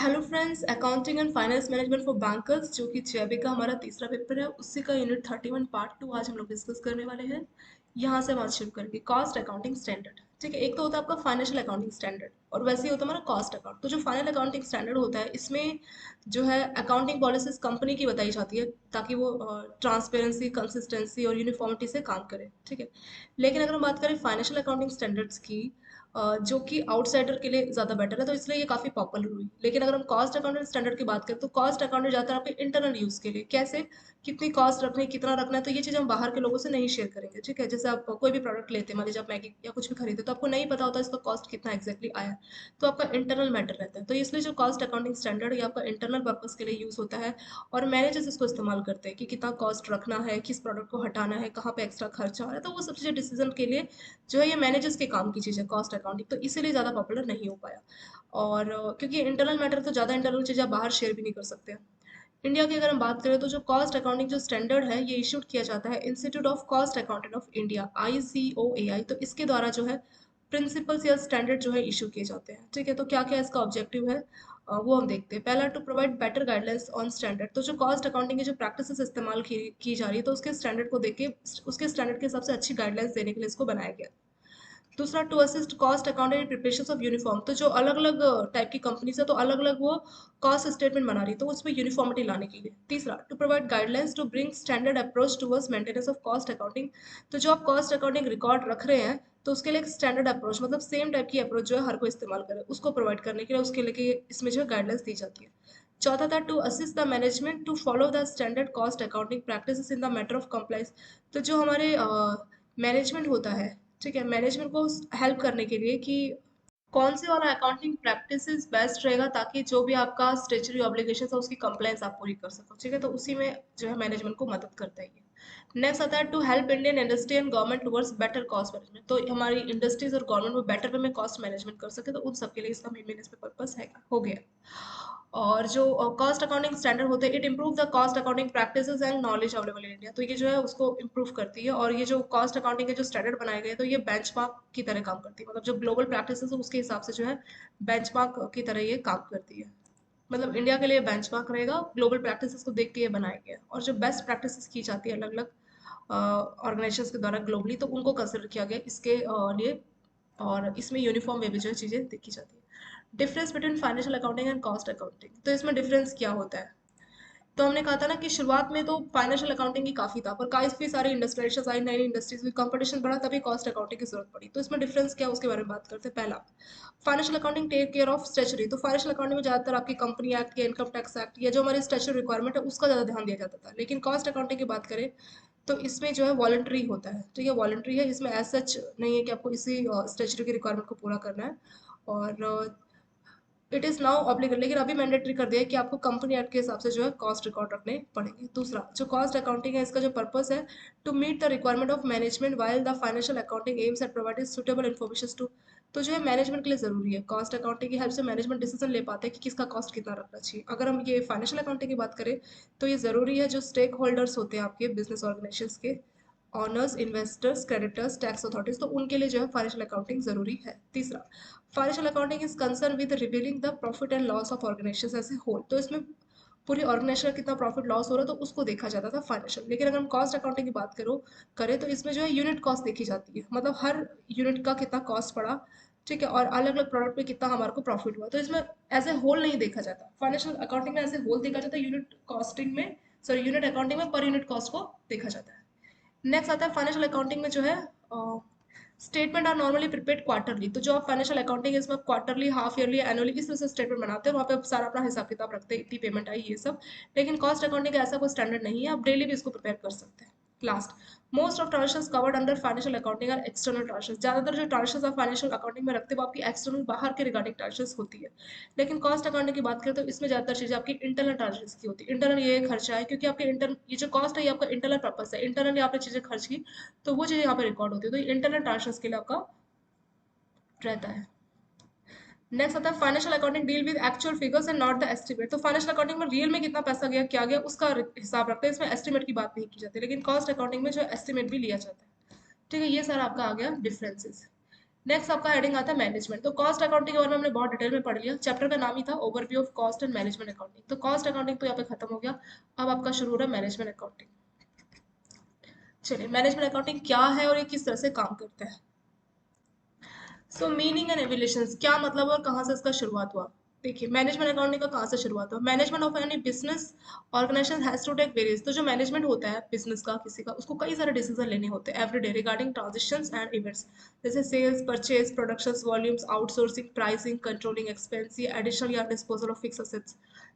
Hello friends, accounting and finance management for bankers जो कि जेबी का हमारा तीसरा पेपर है, उसी का यूनिट 31 पार्ट 2 आज हम लोग डिस्कस करने वाले हैं। यहाँ से बात शुरू करके कॉस्ट अकाउंटिंग स्टैंडर्ड। ठीक है, एक तो होता है आपका फाइनेंशियल अकाउंटिंग स्टैंडर्ड और वैसे ही होता है हमारा कॉस्ट अकाउंट। तो जो फाइनल अकाउंटिंग स्टैंडर्ड होता है, इसमें जो है अकाउंटिंग पॉलिसीज कंपनी की बताई जाती है ताकि वो ट्रांसपेरेंसी, कंसिस्टेंसी और यूनिफॉर्मिटी से काम करे। ठीक है, लेकिन अगर हम बात करें फाइनेंशियल अकाउंटिंग स्टैंडर्ड्स की, जो कि आउटसाइडर के लिए ज़्यादा बेटर है, तो इसलिए ये काफ़ी पॉपुलर हुई। लेकिन अगर हम कॉस्ट अकाउंटेंट स्टैंडर्ड की बात करें तो कॉस्ट अकाउंटेंट ज़्यादातर आपके इंटरनल यूज़ के लिए, कैसे, कितनी कॉस्ट रखनी है, कितना रखना है, तो ये चीज़ हम बाहर के लोगों से नहीं शेयर करेंगे। ठीक है, जैसे आप कोई भी प्रोडक्ट लेते हैं, मान लीजिए आप मैगी या कुछ भी खरीदते तो आपको नहीं पता होता इसका कॉस्ट कितना एक्जैक्टली आया, तो आपका इंटरनल मैटर रहता है। तो इसलिए जो कॉस्ट अकाउंटिंग स्टैंडर्ड ये आपका इंटरनल पर्पज़ के लिए यूज़ होता है और मैनेजर्स इसको इस्तेमाल करते हैं कि कितना कॉस्ट रखना है, किस प्रोडक्ट को हटाना है, कहाँ पे एक्स्ट्रा खर्चा आ रहा है, तो वो सब चीज़ें डिसीजन के लिए जो है ये मैनेजर्स के काम की चीज़ है कॉस्ट अकाउंटिंग, तो इसीलिए ज़्यादा पॉपुलर नहीं हो पाया। और क्योंकि इंटरनल मैटर तो ज़्यादा इंटरनल चीज़ें आप बाहर शेयर भी नहीं कर सकते। इंडिया की अगर हम बात करें तो जो कॉस्ट अकाउंटिंग जो स्टैंडर्ड है ये इशूड किया जाता है institute of cost accountant of India, ICOAI। तो इसके द्वारा जो है प्रिंसिपल्स या स्टैंडर्ड जो है इशू किए जाते हैं। ठीक है, तो क्या क्या इसका ऑब्जेक्टिव है, वो हम देखते हैं। पहला, to provide better guidelines on standard. तो जो कॉस्ट अकाउंटिंग की जो प्रैक्टिसेस इस्तेमाल की जा रही है, तो उसके स्टैंडर्ड को देख के उसके स्टैंडर्ड के हिसाब से अच्छी गाइडलाइंस देने के लिए इसको बनाया गया। दूसरा, to assist cost accounting preparation of uniform. तो जो अलग अलग टाइप की कंपनीज है, तो अलग अलग वो कॉस्ट स्टेटमेंट बना रही है, तो उसमें यूनिफॉर्मिटी लाने के लिए। तीसरा, to provide guidelines to bring standard approach towards maintenance of cost accounting. तो जो आप कॉस्ट अकाउंटिंग रिकॉर्ड रख रहे हैं, तो उसके लिए एक स्टैंडर्ड अप्रोच, मतलब सेम टाइप की अप्रोच जो है हर कोई इस्तेमाल करे, उसको प्रोवाइड करने के लिए उसके लिए इसमें जो है गाइडलाइंस दी जाती है। चौथा था, to assist the management to follow the standard cost accounting practices in the matter of compliance. तो जो हमारे मैनेजमेंट होता है, ठीक है, मैनेजमेंट को हेल्प करने के लिए कि कौन से वाला अकाउंटिंग प्रैक्टिसेस बेस्ट रहेगा ताकि जो भी आपका स्टेचुरी ऑब्लिगेशन है उसकी कंप्लायंस आप पूरी कर सको। ठीक है, तो उसी में जो है मैनेजमेंट को मदद करता है ये। नेक्स्ट आता है, to help Indian industry and government towards better cost management. तो हमारी इंडस्ट्रीज और गवर्नमेंट वो बेटर वे में कॉस्ट मैनेजमेंट कर सके, तो उन सबके लिए इसका मेन इस पे पर्पस है, हो गया। और जो कॉस्ट अकाउंटिंग स्टैंडर्ड होते हैं, it improve the cost accounting practices and knowledge available in India. तो ये जो है उसको इम्प्रूव करती है, और ये जो कॉस्ट अकाउंटिंग के जो स्टैंडर्ड बनाए गए, तो ये बेंचमार्क की तरह काम करती है। मतलब जो ग्लोबल प्रैक्टिसेस है उसके हिसाब से जो है बेंचमार्क की तरह ये काम करती है। मतलब इंडिया के लिए बेंचमार्क रहेगा, ग्लोबल प्रैक्टिसेस को देख के ये बनाया गया है। और जो बेस्ट प्रैक्टिसेस की जाती है अलग अलग ऑर्गेनाइजेशंस के द्वारा ग्लोबली, तो उनको कंसिडर किया गया इसके लिए। और इसमें यूनिफॉर्म वे भी जो है चीज़ें देखी जाती है। Difference between financial accounting and cost accounting. तो इसमें डिफरेंस क्या होता है, तो हमने कहा था ना कि शुरुआत में तो फाइनेंशियल अकाउंटिंग ही काफी था, पर काफी सारी इंडस्ट्रियलाइजेशन आई, नई इंडस्ट्रीज में कंपटीशन बढ़ा, तभी कॉस्ट अकाउंटिंग की जरूरत पड़ी। तो इसमें डिफरेंस क्या है उसके बारे में बात करते हैं। पहला, financial accounting take care of statutory. तो फाइनेंशियल अकाउंटिंग में ज्यादातर आपकी कंपनी एक्ट या इनकम टैक्स एक्ट या जो हमारी स्टेचुरी रिक्वायरमेंट है उसका ज्यादा ध्यान दिया जाता था। लेकिन कॉस्ट अकाउंटिंग की बात करें तो इसमें जो है वॉलंटरी होता है। ठीक है, वॉलंटरी है, इसमें एज सच नहीं है कि आपको इसी स्टेचुरी की रिक्वायरमेंट को पूरा करना है। और इट इज़ नाउ ऑब्लिगेट, लेकिन अभी मैंडेटरी कर दिया है कि आपको कंपनी एक्ट के हिसाब से जो है कॉस्ट रिकॉर्ड रखने पड़ेंगे। दूसरा, जो कॉस्ट अकाउंटिंग है, इसका जो पर्पस है, to meet the requirement of management while the financial accounting aims at providing suitable information to. तो जो है मैनेजमेंट के लिए जरूरी है, कॉस्ट अकाउंटिंग की हेल्प से मैनेजमेंट डिसीजन ले पाते हैं कि किसका कॉस्ट कितना रखना चाहिए। अगर हम ये फाइनेंशियल अकाउंटिंग की बात करें तो ये जरूरी है, जो स्टेक होल्डर्स होते हैं आपके बिजनेस ऑर्गेनाइजेशन के, honours, investors, creditors, tax authorities, तो उनके लिए जो है फाइनेंशियल अकाउंटिंग जरूरी है। तीसरा, financial accounting is concern with revealing the profit and loss of organisation as a whole. तो इसमें पूरी ऑर्गेनाइजेशन का कितना प्रॉफिट लॉस हो रहा है, तो उसको देखा जाता था फाइनेंशियल। लेकिन अगर हम कॉस्ट अकाउंटिंग की बात करें तो इसमें जो है यूनिट कॉस्ट देखी जाती है, मतलब हर यूनिट का कितना कॉस्ट पड़ा। ठीक है, और अलग अलग प्रोडक्ट पे कितना हमारे को प्रॉफिट हुआ, तो इसमें एज ए होल नहीं देखा जाता। फाइनेंशियल अकाउंटिंग में एज ए होल देखा जाता है, यूनिट कॉस्टिंग में, सॉरी यूनिट अकाउंटिंग में पर यूनिट कॉस्ट को देखा जाता है। नेक्स्ट आता है फाइनेंशियल अकाउंटिंग में जो है statement are normally prepared quarterly. तो जो आप फाइनेंशियल अकाउंटिंग है इसमें क्वार्टरली, हाफ ईयरली, एनुअली इस तरह से स्टेटमेंट बनाते हैं, वहाँ पे आप सारा अपना हिसाब किताब रखते हैं, इतनी पेमेंट आई, ये सब। लेकिन कॉस्ट अकाउंटिंग का ऐसा कोई स्टैंडर्ड नहीं है, आप डेली भी इसको प्रिपेयर कर सकते हैं। Last, most of transactions covered under financial accounting are external transactions. ज्यादातर जो ट्रांजेक्शंस आप फाइनेंशियल अकाउंटिंग में रखते हो वो आपकी एक्सटर्नल, बाहर के रिगार्डिंग ट्रांजेक्शंस होती है। लेकिन कॉस्ट अकाउंटिंग की बात करें तो इसमें ज्यादातर चीजें आपकी इंटरनल ट्रांजेक्शंस की होती है। इंटरनल ये खर्चा है क्योंकि आपके इंटर ये जो कॉस्ट है ये आपका इंटरनल पर्पस है, इंटरनली आपने चीजें खर्च की, तो वो चीजें यहाँ पे रिकॉर्ड होती है, तो ये इंटरनल ट्रांजेक्शंस के लिए आपका रहता है। नेक्स्ट आता है financial accounting deal with actual figures and not the estimate. तो फाइनेंशियल अकाउंटिंग में रियल में कितना पैसा गया, क्या गया, उसका हिसाब रखते हैं, इसमें एस्टिमेट की बात नहीं की जाती। लेकिन कॉस्ट अकाउंटिंग में जो एस्टिमेट भी लिया जाता है। ठीक है, ये सारा आपका आ गया डिफरेंसेस। नेक्स्ट आपका हेडिंग आता है मैनेजमेंट। तो कॉस्ट अकाउंटिंग के बारे में हमने बहुत डिटेल में पढ़ लिया। चैप्टर का नाम ही था overview of cost and management accounting. तो कॉस्ट अकाउंटिंग तो यहाँ पे खत्म हो गया। अब आपका शुरू हो रहा है मैनेजमेंट अकाउंटिंग। चलिए, मैनेजमेंट अकाउंटिंग क्या है और ये किस तरह से काम करता है। सो मीनिंग एंड एविलेशंस, क्या मतलब और कहाँ से इसका शुरुआत हुआ। देखिए, मैनेजमेंट अकाउंटिंग का कहाँ से शुरुआत हुआ। Management of any business organisation has to take various. तो जो मैनेजमेंट होता है बिजनेस का किसी का, उसको कई सारे डिसीजन लेने होते हैं every day regarding transactions and events, जैसे sales, purchase, productions, volumes, outsourcing, pricing, controlling expense, या एडिशनल या डिस्पोजल ऑफ फिक्स असेट्स।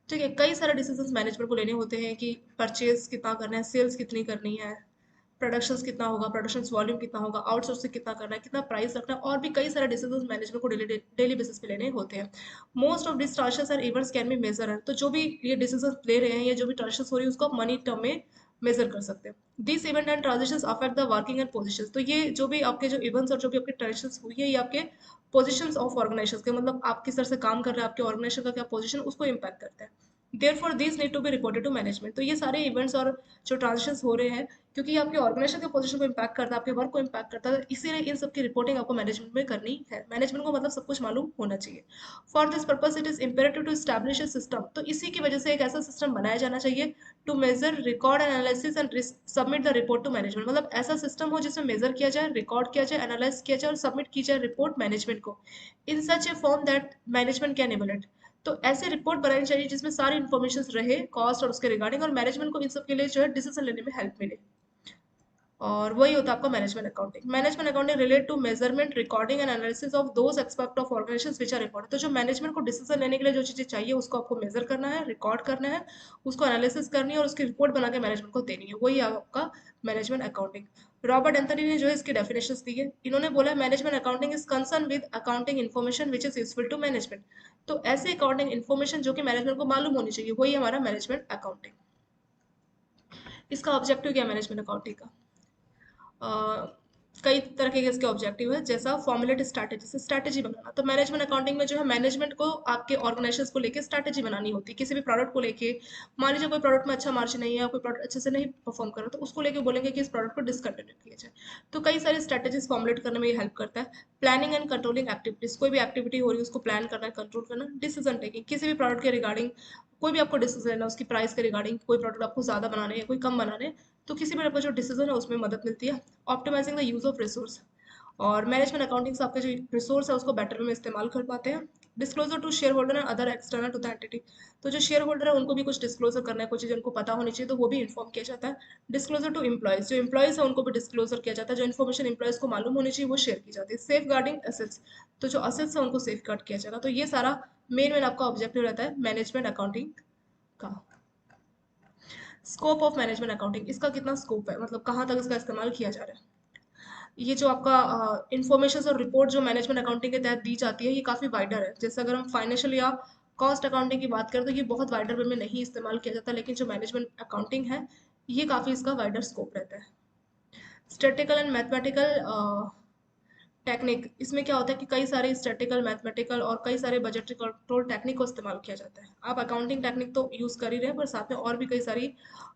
ठीक है, कई सारे डिसीजन मैनेजमेंट को लेने होते हैं कि परचेज कितना करना है, सेल्स कितनी करनी है, प्रोडक्शंस कितना होगा, प्रोडक्शंस वॉल्यूम कितना होगा, आउटसोर्सिंग कितना करना है, कितना प्राइस रखना है, और भी कई सारे डिसीजन मैनेजमेंट को डेली बेसिस पे लेने होते हैं। Most of this transactions and events can be measure है। तो जो भी ये डिसीजन ले रहे हैं या जो भी ट्रांजेक्शंस हो रही है उसको आप मनी टर्म में मेजर कर सकते हैं। This event and transactions affect the working and positions. तो ये जो भी आपके जो इवेंट्स और जो भी आपके ट्रांजेक्शंस हुई है, ये आपके पोजीशंस ऑफ ऑर्गेनाइजेशन के, मतलब आप किस तरह से काम कर रहे हैं, आपके ऑर्गेनाइजेशन का क्या पोजीशन, उसको इम्पैक्ट करता है। Therefore this need to be reported to management. तो ये सारे इवेंट्स और जो ट्रांजेक्शंस हो रहे हैं, क्योंकि ये आपके ऑर्गेनाइजेशन के पोजीशन को इम्पैक्ट करता है, आपके वर्क को इम्पैक्ट करता है, इसीलिए इन सब की रिपोर्टिंग आपको मैनेजमेंट में करनी है। मैनेजमेंट को मतलब सब कुछ मालूम होना चाहिए। For this purpose it is imperative to establish a system. तो इसी की वजह से एक ऐसा सिस्टम बनाया जाना चाहिए to measure, record and analysis and submit the report to management. मतलब ऐसा सिस्टम हो जिसमें मेजर किया जाए, रिकॉर्ड किया जाए, एनालाइज किया जाए और सबमिट की जाए रिपोर्ट मैनेजमेंट को in such a form that management can evaluate. तो ऐसे रिपोर्ट बनानी चाहिए जिसमें सारी इन्फॉर्मेशन रहे कॉस्ट और उसके रिगार्डिंग, और मैनेजमेंट को इन सब के लिए जो है डिसीजन लेने में हेल्प मिले। और वही होता है आपका management accounting. Management accounting relate to measurement, recording and analysis of those aspect of organisations which are important. तो जो मैनेजमेंट को डिसीजन लेने के लिए जो चीजें चाहिए उसको आपको मेजर करना है, रिकॉर्ड करना है, उसको एनालिसिस करनी है और उसकी रिपोर्ट बना के मैनेजमेंट को देनी है। वही है आपका मैनेजमेंट अकाउंटिंग। रॉबर्ट एंथनी ने जो है इसकी डेफिनेशंस दी है। इन्होंने बोला management accounting is concern with accounting information which is useful to management. तो ऐसे अकाउंटिंग इन्फॉर्मेशन जो कि मैनेजमेंट को मालूम होनी चाहिए, वही हमारा मैनेजमेंट अकाउंटिंग। इसका ऑब्जेक्टिव क्या है मैनेजमेंट अकाउंटिंग का। कई तरह के इसके ऑब्जेक्टिव है, जैसा फॉर्मुलेट स्ट्रैटेजी से स्ट्रैटेजी बनाना। तो मैनेजमेंट अकाउंटिंग में जो है मैनेजमेंट को आपके ऑर्गेनाइजेशन को लेके स्ट्रैटेजी बनानी होती है। किसी भी प्रोडक्ट को लेके, मान लीजिए कोई प्रोडक्ट में अच्छा मार्जिन नहीं है, कोई प्रोडक्ट अच्छे से नहीं परफॉर्म कर रहा, तो उसको लेके बोलेंगे कि इस प्रोडक्ट को डिसकंटिन्यू किया जाए। तो कई सारी स्ट्रैटेजीज फॉर्मुलेट करने में ये हेल्प करता है। प्लानिंग एंड कंट्रोलिंग एक्टिविटीज, कोई भी एक्टिविटी हो रही है उसको प्लान करना, कंट्रोल करना। डिसीजन टेकिंग, किसी भी प्रोडक्ट के रिगार्डिंग कोई भी आपको डिसीजन लेना, उसकी प्राइस के रिगार्डिंग, कोई प्रोडक्ट आपको ज्यादा बनाने हैं कोई कम बनाने हैं, तो किसी भी आपका जो डिसीजन है उसमें मदद मिलती है। Optimising the use of resource, और मैनेजमेंट अकाउंटिंग से आपके जो रिसोर्स है उसको बेटर वे में इस्तेमाल कर पाते हैं। Disclosure to share holder and other external to the entity. तो जो शेयर होल्डर है उनको भी कुछ डिस्क्लोजर करना है, कुछ चीज़ उनको पता होनी चाहिए, तो वो भी इन्फॉर्म किया जाता है। डिस्क्लोजर टू एम्प्लॉयज, जो एम्प्लॉयज है उनको भी डिस्क्लोजर किया जाता है, जो इन्फॉर्मेशन एम्प्लॉयज को मालूम होनी चाहिए वो शेयर की जाती है। सेफ गार्डिंग एसेट्स, तो जो असेट्स है उनको सेफ गार्ड किया जाएगा। तो ये सारा मेन आपका ऑब्जेक्टिव रहता है मैनेजमेंट अकाउंटिंग का। स्कोप ऑफ मैनेजमेंट अकाउंटिंग, इसका कितना स्कोप है, मतलब कहाँ तक इसका इस्तेमाल किया जा रहा है। ये जो आपका इन्फॉर्मेशन और रिपोर्ट जो मैनेजमेंट अकाउंटिंग के तहत दी जाती है, ये काफ़ी वाइडर है। जैसे अगर हम फाइनेंशियल या कॉस्ट अकाउंटिंग की बात करें तो ये बहुत वाइडर वे में नहीं इस्तेमाल किया जाता, लेकिन जो मैनेजमेंट अकाउंटिंग है ये काफ़ी इसका वाइडर स्कोप रहता है। स्टैटिकल एंड मैथमेटिकल टेक्निक, इसमें क्या होता है कि कई सारे स्टैटिकल, मैथमेटिकल और कई सारे बजटरी कंट्रोल टेक्निक को इस्तेमाल किया जाता है। आप अकाउंटिंग टेक्निक तो यूज़ कर ही रहे हैं, पर साथ में और भी कई सारी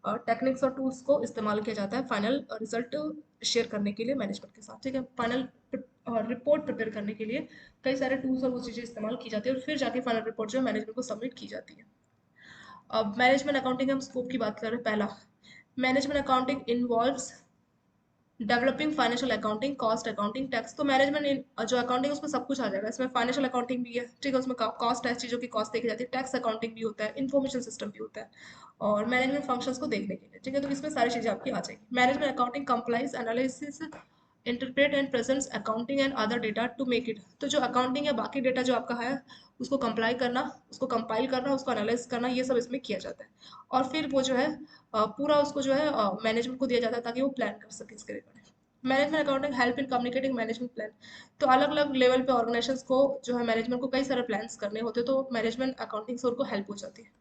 टेक्निक्स और टूल्स को इस्तेमाल किया जाता है फाइनल रिजल्ट शेयर करने के लिए मैनेजमेंट के साथ। ठीक है, फाइनल रिपोर्ट प्रिपेयर करने के लिए कई सारे टूल्स और वो चीज़ें इस्तेमाल की जाती है, और फिर जाके फाइनल रिपोर्ट जो है मैनेजमेंट को सबमिट की जाती है। अब मैनेजमेंट अकाउंटिंग हम स्कोप की बात कर रहे हैं। पहला, management accounting involves developing financial accounting, cost accounting, tax. तो मैनेजमेंट जो अकाउंटिंग है उसमें सब कुछ आ जाएगा। इसमें फाइनेंशियल अकाउंटिंग भी है, ठीक है, उसमें कॉस्ट है, चीज़ों की कॉस्ट देखी जाती है, टैक्स अकाउंटिंग भी होता है, इन्फॉर्मेशन सिस्टम भी होता है, और मैनेजमेंट फंक्शंस को देखने के लिए। ठीक है, तो इसमें सारी चीज़ें आपकी आ जाएगी। Management accounting compiles analysis interpret and presents accounting and other data to make it. तो जो अकाउंटिंग या बाकी डेटा जो आपका है उसको कंप्लाई करना, उसको कंपाइल करना, उसको एनालाइज करना, ये सब इसमें किया जाता है। और फिर वो जो है पूरा उसको जो है मैनेजमेंट को दिया जाता है ताकि वो प्लान कर सके इसके regarding. Management accounting help in communicating management plan. तो अलग अलग लेवल पे ऑर्गेनाइजेशंस को जो है मैनेजमेंट को कई सारे प्लान्स करने होते हैं, तो मैनेजमेंट अकाउंटिंग से उनको हेल्प हो जाती है।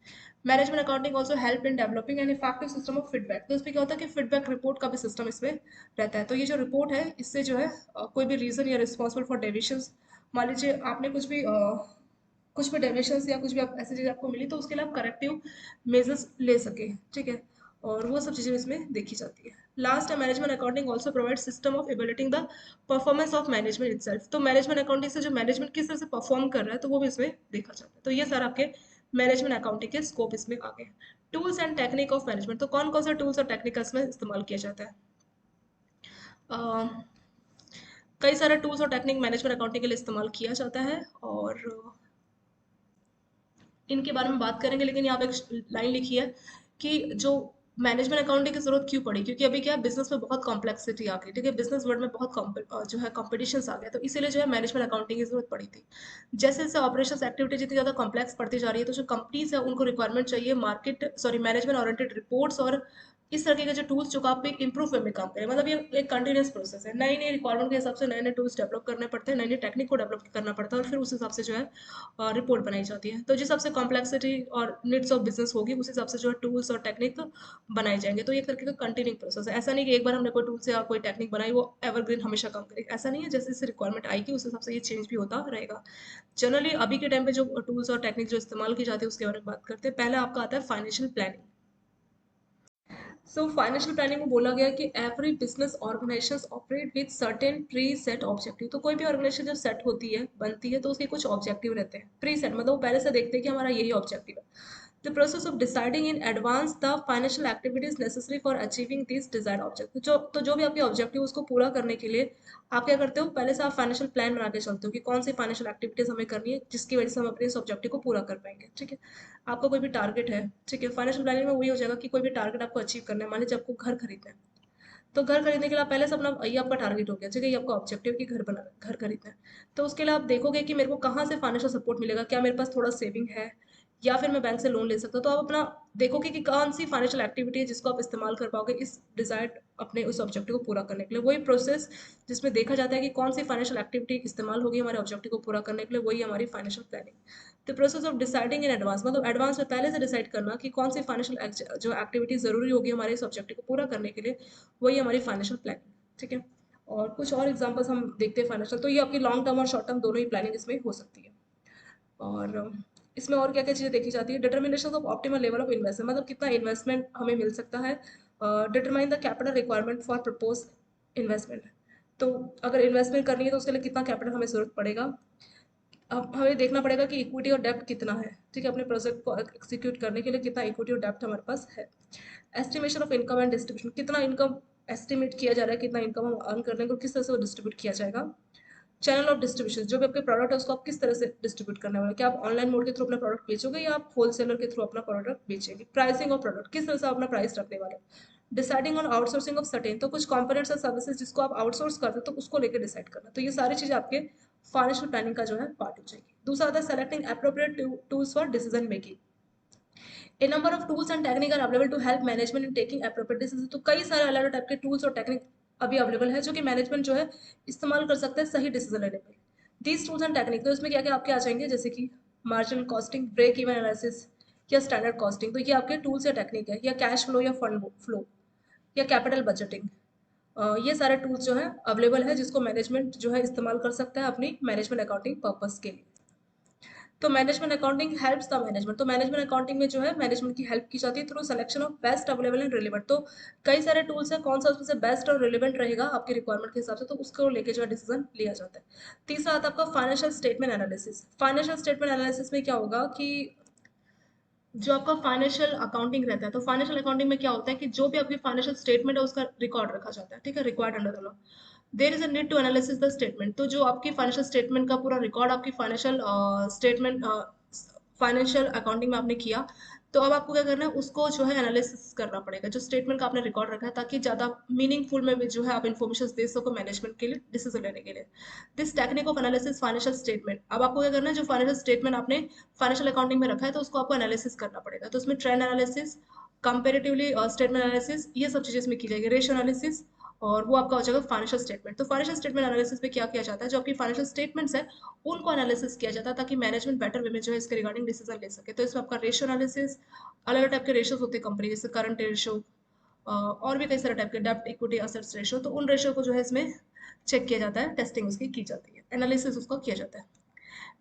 Management accounting also help in developing an effective system of feedback. तो इसमें क्या होता है कि फीडबैक रिपोर्ट का भी सिस्टम इसमें रहता है। तो ये जो रिपोर्ट है इससे जो है कोई भी रीजन या रिस्पॉन्सिबल फॉर डेविएशंस, मान लीजिए आपने कुछ भी डेविएशंस या कुछ भी ऐसी चीज़ आपको मिली, तो उसके लिए आप करेक्टिव मेजर्स ले सके। ठीक है, और वो सब चीज़ें इसमें देखी जाती है। लास्ट है management accounting also provide system of evaluating the performance of management itself. तो मैनेजमेंट अकाउंटिंग से जो मैनेजमेंट किस तरह से परफॉर्म कर रहा है तो वो भी इसमें देखा जाता है। तो ये सारा आपके मैनेजमेंट अकाउंटिंग के स्कोप इसमें आ गए। Tools and technique of management, तो कौन कौन सा टूल्स और टेक्निक इसमें इस्तेमाल किया जाता है? कई सारे टूल्स और टेक्निक मैनेजमेंट अकाउंटिंग के लिए इस्तेमाल किया जाता है और इनके बारे में बात करेंगे, लेकिन यहाँ पे एक लाइन लिखी है कि जो मैनेजमेंट अकाउंटिंग की जरूरत क्यों पड़ी, क्योंकि अभी क्या है, बिजनेस में बहुत कॉम्प्लेक्सिटी आ गई, ठीक है, बिजनेस वर्ल्ड में बहुत जो है कॉम्पिटिशन आ गया, तो इसीलिए जो है मैनेजमेंट अकाउंटिंग की जरूरत पड़ी थी। जैसे जैसे ऑपरेशन एक्टिविटी जितनी ज्यादा कॉम्प्लेक्स पड़ती जा रही है, तो जो कंपनीज है उनको रिक्वायरमेंट चाहिए मैनेजमेंट ओरिएंटेड रिपोर्ट्स और इस तरीके के जो टूल्स जो काफी इंप्रूव वे में काम करें। मतलब ये एक कंटिन्यूस प्रोसेस है, नई नई रिक्वायरमेंट के हिसाब से नए नए टूल्स डेवलप करने पड़ते हैं, नई नई टेक्निक को डेवलप करना पड़ता है और फिर उस हिसाब से जो है रिपोर्ट बनाई जाती है। तो जिस हिसाब से कॉम्प्लेक्सिटी और नीड्स ऑफ बिजनेस होगी उस हिसाब से जो है टूल्स और टेक्निक बनाए जाएंगे। तो ये एक तरीके का कंटिन्यूइंग प्रोसेस है, ऐसा नहीं कि एक बार हमने कोई टूल्स या कोई टेक्निक बनाई वो एवरग्रीन हमेशा काम करेगी, ऐसा नहीं है। जैसे जैसे रिक्वायरमेंट आएगी उस हिसाब से ये चेंज भी होता रहेगा। जनरली अभी के टाइम पे जो टूल्स और टेक्निक जो इस्तेमाल की जाती है उसके बारे में बात करते हैं। पहले आपका आता है financial planning. So financial planning में बोला गया कि every business organisations operate with certain pre set objective. तो कोई भी ऑर्गेनाइजेशन जब सेट होती है बनती है तो उसके कुछ ऑब्जेक्टिव रहते हैं। प्री सेट मतलब वो पहले से देखते हैं कि हमारा यही ऑब्जेक्टिव है। The process of deciding in advance the financial activities necessary for achieving this desired objective. जो भी आपके ऑब्जेक्टिव उसको पूरा करने के लिए आप क्या करते हो, पहले से आप फाइनेंशियल प्लान बना के चलते हो कि कौन सी फाइनेंशियल एक्टिविटीज हमें करनी है जिसकी वजह से हम अपने इस ऑब्जेक्टिव को पूरा कर पाएंगे, ठीक है। आपका कोई भी टारगेट है, ठीक है, फाइनेंशियल प्लानिंग में वही हो जाएगा कि कोई भी टारगेट आपको अचीव करना है। मान लीजिए आपको घर खरीदना है, तो घर खरीदने के लिए आप पहले से अपना ये आपका टारगेट हो गया, ठीक है, ये आपका ऑब्जेक्टिव कि घर खरीदना है। तो उसके लिए आप देखोगे कि मेरे को कहाँ से फाइनेंशियल सपोर्ट मिलेगा, क्या मेरे पास थोड़ा सेविंग है या फिर मैं बैंक से लोन ले सकता हूँ। तो आप अपना देखोगे कि कौन सी फाइनेंशियल एक्टिविटी है जिसको आप इस्तेमाल कर पाओगे इस डिजायर्ड अपने उस ऑब्जेक्टिव को पूरा करने के लिए। वही प्रोसेस जिसमें देखा जाता है कि कौन सी फाइनेंशियल एक्टिविटी इस्तेमाल होगी हमारे ऑब्जेक्टिव को पूरा करने के लिए, वही हमारी financial planning. The process of deciding in advance मतलब एडवांस में पहले से डिसाइड करना कि कौन सी फाइनेंशियल जो एक्टिविटी जरूरी होगी हमारे इस ऑब्जेक्टिव को पूरा करने के लिए, वही हमारी फाइनेंशियल प्लानिंग, ठीक है। और कुछ और एग्जांपल्स हम देखते हैं फाइनेंशियल, तो ये आपकी लॉन्ग टर्म और शॉर्ट टर्म दोनों ही प्लानिंग इसमें हो सकती है। और इसमें और क्या क्या चीज़ें देखी जाती है, determination of optimal level of investment मतलब कितना इन्वेस्टमेंट हमें मिल सकता है। Determine the capital requirement for propose investment, तो अगर इन्वेस्टमेंट करनी है तो उसके लिए कितना कैपिटल हमें जरूरत पड़ेगा। अब हमें देखना पड़ेगा कि इक्विटी और डेप्ट कितना है, ठीक है, अपने प्रोजेक्ट को एक्सिक्यूट करने के लिए कितना इक्विटी और डेप्ट हमारे पास है। Estimation of income and distribution, कितना इनकम एस्टिमेट किया जा रहा है, कितना इनकम हम अर्न करने को किस तरह से वो डिस्ट्रीब्यूट किया जाएगा। चैनल ऑफ डिस्ट्रीब्यूशन, जो भी आपके प्रोडक्ट है उसको आप किस तरह से डिस्ट्रीब्यूट करने वाले, क्या आप ऑनलाइन मोड के थ्रू अपना प्रोडक्ट बेचोगे या आप होलसेलर के थ्रू अपना प्रोडक्ट बेचेंगे। प्राइसिंग ऑफ प्रोडक्ट, किस तरह से आप अपना प्राइस रखने वाले। Deciding on outsourcing of certain, तो कुछ कंपोनेंट्स और सर्विसेज जिसको आप आउटसोर्स करते हो तो उसको लेकर डिसाइड करना। तो ये सारी चीजें आपके फाइनेंशियल प्लानिंग का जो है पार्ट हो जाएगी। दूसरा आता है selecting appropriate tools for decision making. A number of tools and technique are available to help management in taking appropriate decision. तो कई सारे अलग अलग टाइप के टूल्स और टेक्निक अभी अवेलेबल है जो कि मैनेजमेंट जो है इस्तेमाल कर सकता है सही डिसीजन लेने में। दीज टूल्स एंड टेक्निक, तो इसमें क्या क्या आपके आ जाएंगे, जैसे कि marginal costing, break even analysis या स्टैंडर्ड कॉस्टिंग। तो ये आपके टूल्स या टेक्निक है, या कैश फ्लो या फंड फ्लो या कैपिटल बजटिंग। ये सारे टूल्स जो है अवेलेबल है जिसको मैनेजमेंट जो है इस्तेमाल कर सकता है अपनी मैनेजमेंट अकाउंटिंग पर्पस के लिए। तो management accounting helps the management, तो मैनेजमेंट अकाउंटिंग में जो है मैनेजमेंट की हेल्प की जाती है through selection of best available and relevant. तो कई सारे टूल्स हैं, कौन सा उसमें से बेस्ट और रिलेवेंट रहेगा आपकी रिक्वायरमेंट के हिसाब से, तो उसको लेके जो है डिसीजन लिया जाता है। तीसरा आता है आपका financial statement analysis. Financial statement analysis में क्या होगा कि जो आपका फाइनेंशियल अकाउंटिंग रहता है, तो फाइनेंशियल अकाउंटिंग में क्या होता है कि जो भी आपकी फाइनेंशियल स्टेटमेंट है उसका रिकॉर्ड रखा जाता है, ठीक है, required under the law. There is a need to analysis the statement, तो जो आपकी फाइनेंशियल स्टेटमेंट का पूरा रिकॉर्ड आपकी फाइनेंशियल स्टेटमेंट फाइनेंशियल अकाउंटिंग में आपने किया, तो अब आपको क्या करना है, उसको जो है एनालिसिस करना पड़ेगा जो स्टेटमेंट का आपने रिकॉर्ड रखा है, ताकि ज़्यादा मीनिंगफुल में भी जो है आप इन्फॉर्मेशन दे सको मैनेजमेंट के लिए डिसीजन लेने के लिए। This technique of analysis financial statement, अब आपको क्या करना है, जो फाइनेंशियल स्टेटमेंट आपने फाइनेंशियल अकाउंटिंग में रखा है तो उसको आपको एनालिसिस करना पड़ेगा। तो उसमें trend analysis, comparatively statement analysis, ये सब चीज़ें इसमें की जाएगी, रेशियो एनालिसिस, और वो आपका हो जाएगा फाइनेंशियल स्टेटमेंट। तो फाइनेंशियल स्टेटमेंट एनालिसिस में क्या किया जाता है, जो आपकी फाइनेंशियल स्टेटमेंट्स है उनको एनालिसिस किया जाता है ताकि मैनेजमेंट बेटर वे में जो है इसके रिगार्डिंग डिसीजन ले सके। तो इसमें आपका रेशियो एनालिसिस, अलग अलग टाइप के रेशियोज होते हैं कंपनी, जैसे करंट रेशियो और भी कई सारे टाइप के, डेब्ट इक्विटी असेट्स रेशियो, तो उन रेशियो को जो है इसमें चेक किया जाता है, टेस्टिंग उसकी की जाती है, एनालिसिस उसका किया जाता है।